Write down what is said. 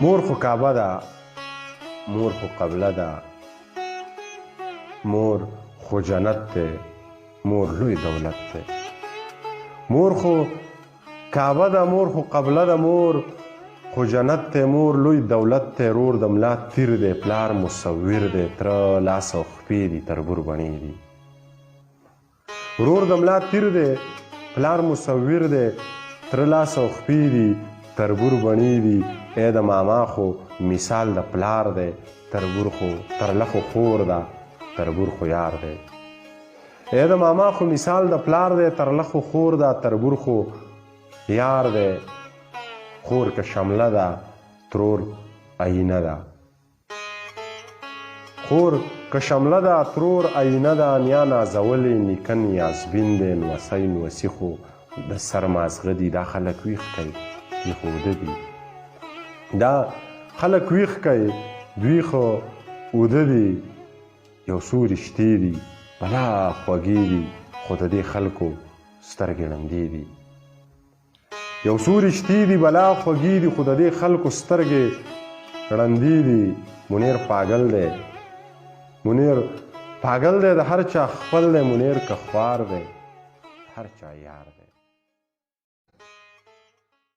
مور خو کعبه ده، مور خو قبله ده، مور خو جنت دی، مور لوی دولت دی. مور خو کعبه ده، مور خو قبله ده، مور خو جنت دی، مور لوی دولت دی. رور د ملا تیر دی، پلار مصور دی، تره لاس او خپې دي تربور بڼې دي. ورور د ملا تیر دی، پلار مصور دی، تره لاس او خپې دي تربور بڼې دي. ای د ماما خو مثال د پلار دی، ترله خو خور ده، تربور خو یار دی. ای د ماما خو مثال د پلار دی، ترله خو خور ده، تربور خو یار دی. خور که شمله ده، ترور آینه ده. خور که شمله ده، ترور آینه ده. نیا نازولی، نیکه نیازبین دی، نوسی نوسی خو د سر مازغه دي. دا خلک ویښ کوي، دوی خو اوده دي. دا خلک ویښ کوي، دوی خو اوده دي. یو څو رشتې دي بلا خوږې دي، خو د دې خلکو سترګې ړندې دي. یو څو رشتې دي بلا خوږې دي، خو د دې خلکو سترګې ړندې دي. منیر پاگل دی، منیر پاگل دی، د هر چا خپل دی. منیر که خوار دی، هر چا یار دی.